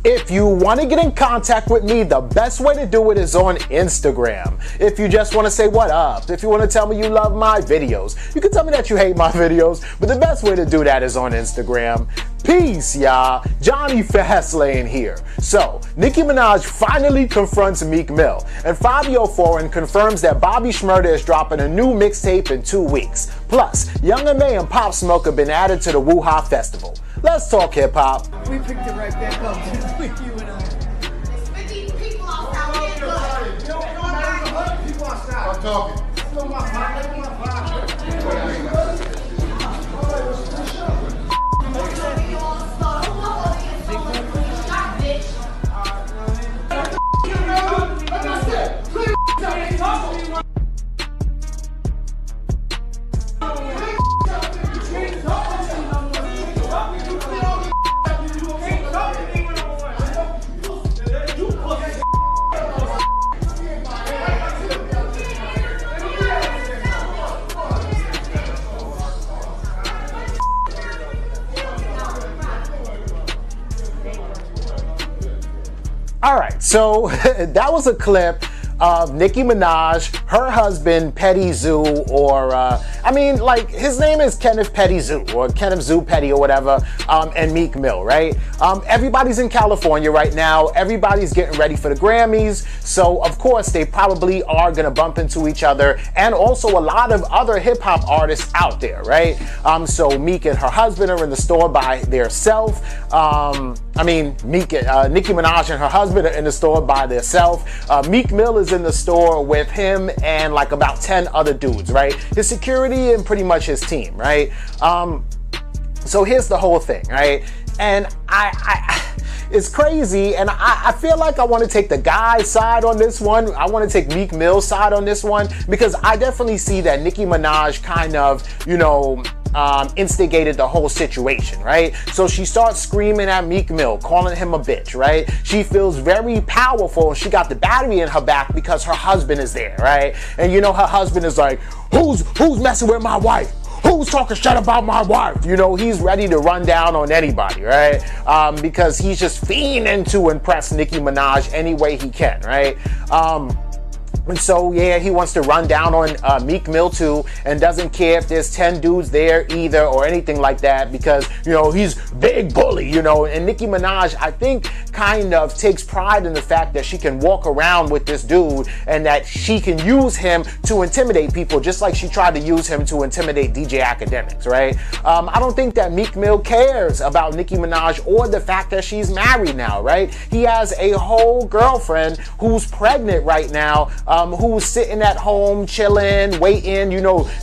If you want to get in contact with me, the best way to do it is on Instagram. If you just want to say what up, if you want to tell me you love my videos, you can tell me that you hate my videos, but the best way to do that is on Instagram. Peace, y'all. Jonny Fastlane here. So, Nicki Minaj finally confronts Meek Mill, and Fivio Foreign confirms that Bobby Shmurda is dropping a new mixtape in 2 weeks. Plus, Young M.A. and Pop Smoke have been added to the Woo Haa festival. Let's talk hip-hop. We picked it right back up with you and I. It's 50 people outside. People outside. I'm talking. All right, so that was a clip of Nicki Minaj, her husband Petty Zoo, or his name is Kenneth Petty Zoo, or Kenneth Zoo Petty, or whatever, and Meek Mill, right? Everybody's in California right now. Everybody's getting ready for the Grammys, so of course they probably are gonna bump into each other, and also a lot of other hip hop artists out there, right? So Meek and her husband are in the store by themselves. Nicki Minaj and her husband are in the store by themselves. Meek Mill is in the store with him and like about 10 other dudes, right? His security and pretty much his team, right? So here's the whole thing, right? And it's crazy, and I feel like I want to take the guy's side on this one. I want to take Meek Mill's side on this one, because I definitely see that Nicki Minaj kind of, instigated the whole situation, right? So she starts screaming at Meek Mill, calling him a bitch, right? She feels very powerful, and she got the battery in her back because her husband is there, right? And her husband is like, who's messing with my wife? Who's talking shit about my wife? He's ready to run down on anybody, right? Because he's just fiending to impress Nicki Minaj any way he can, right? And so, yeah, he wants to run down on Meek Mill too, and doesn't care if there's 10 dudes there either or anything like that, because, he's big bully, and Nicki Minaj, I think, kind of takes pride in the fact that she can walk around with this dude and that she can use him to intimidate people, just like she tried to use him to intimidate DJ Academics, right? I don't think that Meek Mill cares about Nicki Minaj or the fact that she's married now, right? He has a whole girlfriend who's pregnant right now, who's sitting at home, chilling, waiting,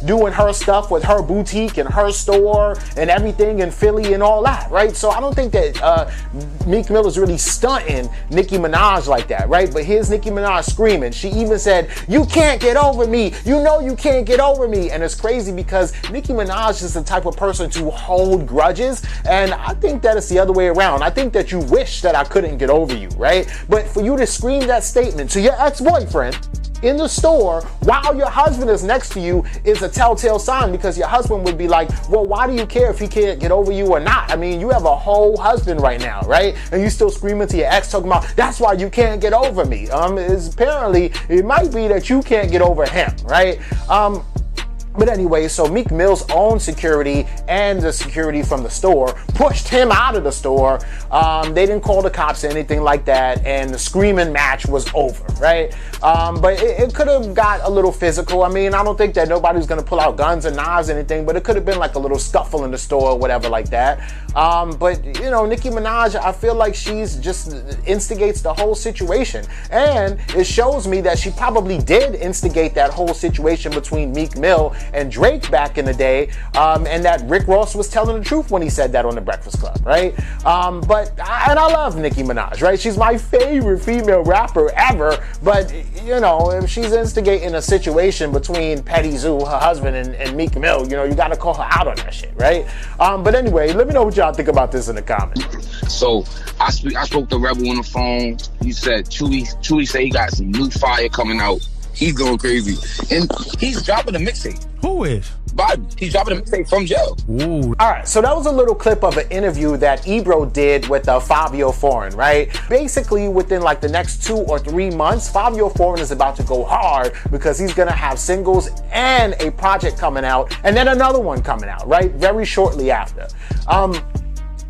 doing her stuff with her boutique and her store and everything in Philly and all that, right? So I don't think that Meek Mill is really stunting Nicki Minaj like that, right? But here's Nicki Minaj screaming. She even said, "You can't get over me. You can't get over me." And it's crazy because Nicki Minaj is the type of person to hold grudges, and I think that it's the other way around. I think that you wish that I couldn't get over you, right? But for you to scream that statement to your ex-boyfriend in the store while your husband is next to you is a telltale sign, because your husband would be like, well, why do you care if he can't get over you or not? I mean, you have a whole husband right now, right? And you still screaming to your ex talking about, that's why you can't get over me. Apparently it might be that you can't get over him, right? But anyway, so Meek Mill's own security and the security from the store pushed him out of the store. They didn't call the cops or anything like that, and the screaming match was over, right? But it could have got a little physical. I mean, I don't think that nobody's gonna pull out guns and knives or anything, but it could have been like a little scuffle in the store or whatever like that. But Nicki Minaj, I feel like she's just instigates the whole situation, and it shows me that she probably did instigate that whole situation between Meek Mill and Drake back in the day, and that Rick Ross was telling the truth when he said that on the Breakfast Club, right? I love Nicki Minaj, right? She's my favorite female rapper ever, but if she's instigating a situation between Petty Zoo, her husband, and Meek Mill, you gotta call her out on that shit, right? But anyway, let me know what y'all think about this in the comments. So I spoke to Rebel on the phone. He said Chewy said he got some new fire coming out. He's going crazy. And he's dropping a mixtape. Who is? Bobby. He's dropping a mixtape from jail. Ooh. All right, so that was a little clip of an interview that Ebro did with Fivio Foreign, right? Basically, within like the next 2 or 3 months, Fivio Foreign is about to go hard because he's gonna have singles and a project coming out, and then another one coming out, right? Very shortly after.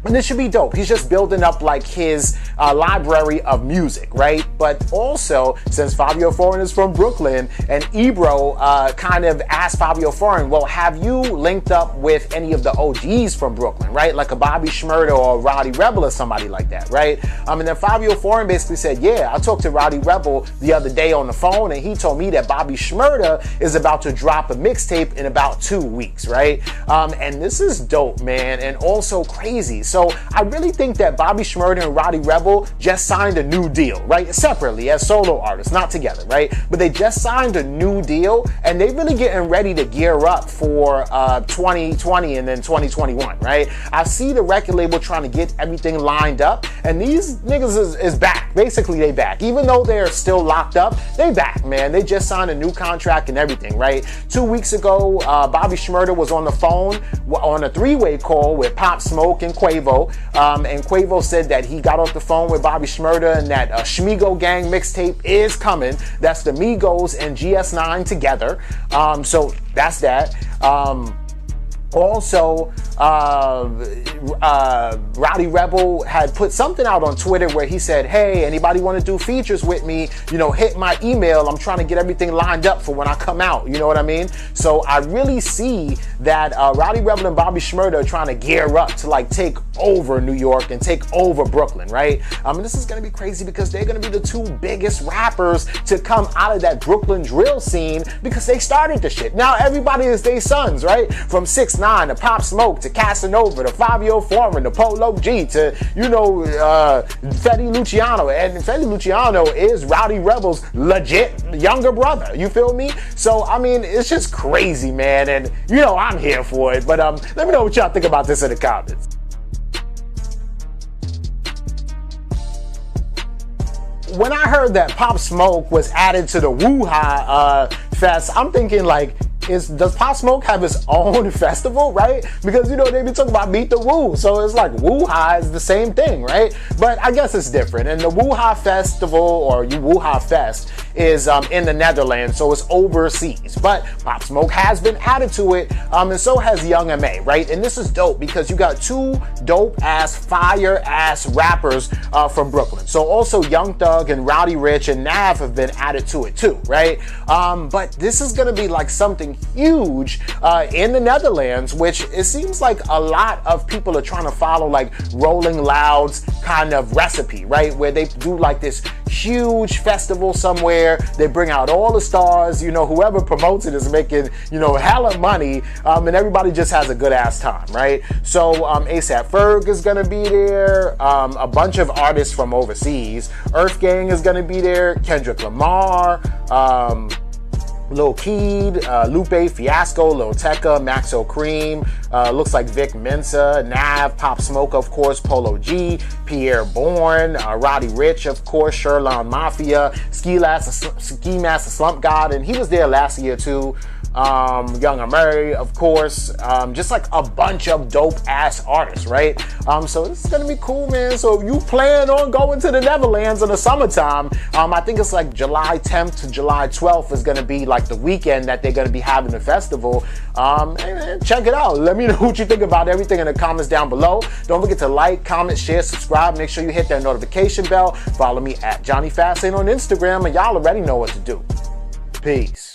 And this should be dope. He's just building up like his library of music, right? But also, since Fivio Foreign is from Brooklyn, and Ebro kind of asked Fivio Foreign, well, have you linked up with any of the OGs from Brooklyn, right? Like a Bobby Shmurda or Roddy Rebel or somebody like that, right? And then Fivio Foreign basically said, yeah, I talked to Roddy Rebel the other day on the phone, and he told me that Bobby Shmurda is about to drop a mixtape in about 2 weeks, right? And this is dope, man, and also crazy. So I really think that Bobby Shmurda and Roddy Rebel just signed a new deal, right? Separately as solo artists, not together, right? But they just signed a new deal, and they really getting ready to gear up for 2020 and then 2021, right? I see the record label trying to get everything lined up, and these niggas is back. Basically, they back. Even though they're still locked up, they back, man. They just signed a new contract and everything, right? 2 weeks ago, Bobby Shmurda was on the phone on a 3-way call with Pop Smoke and Quavo. And Quavo said that he got off the phone with Bobby Shmurda and that Shmigo Gang mixtape is coming. That's the Migos and GS9 together. So that's that. Also, Roddy Rebel had put something out on Twitter where he said, hey, anybody want to do features with me, you know, hit my email. I'm trying to get everything lined up for when I come out. You know what I mean? So I really see that Roddy Rebel and Bobby Shmurda are trying to gear up to like take over New York and take over Brooklyn, right? And this is going to be crazy because they're going to be the 2 biggest rappers to come out of that Brooklyn drill scene because they started the shit. Now everybody is their sons, right? From 6ix9ine to Pop Smoke to Casanova to Fivio Foreign to Polo G to, you know, Fetty Luciano. And Fetty Luciano is Roddy Rebel's legit younger brother. You feel me? So, I mean, it's just crazy, man. And, you know, I'm here for it. But let me know what y'all think about this in the comments. When I heard that Pop Smoke was added to the Woo Haa fest, I'm thinking like, does Pop Smoke have his own festival, right? Because, you know, they be talking about Meet the Woo, so it's like Woo Haa is the same thing, right? But I guess it's different. And the Woo Haa Festival, or Woo Haa Fest, is in the Netherlands, so it's overseas. But Pop Smoke has been added to it, and so has Young M.A., right? And this is dope because you got 2 dope-ass, fire-ass rappers from Brooklyn. So also Young Thug and Rowdy Rich and Nav have been added to it too, right? But this is gonna be like something huge in the Netherlands, which it seems like a lot of people are trying to follow like Rolling Loud's kind of recipe, right? Where they do like this huge festival somewhere, they bring out all the stars, you know, whoever promotes it is making, you know, hella money, and everybody just has a good ass time, right? So ASAP Ferg is gonna be there, a bunch of artists from overseas, Earth Gang is gonna be there, Kendrick Lamar, Lil Keed, Lupe Fiasco, Lil Tecca, Maxo Cream, looks like Vic Mensa, Nav, Pop Smoke, of course, Polo G, Pierre Bourne, Roddy Rich, of course, Sherlock Mafia, Ski Master Slump God, and he was there last year too. Young M.A., of course, just like a bunch of dope ass artists, right? So this is gonna be cool, man. So if you plan on going to the Netherlands in the summertime, I think it's like July 10th to July 12th is gonna be like the weekend that they're gonna be having the festival. And check it out. Let me know what you think about everything in the comments down below. Don't forget to like, comment, share, subscribe. Make sure you hit that notification bell. Follow me at Jonny Fastlane on Instagram, and y'all already know what to do. Peace.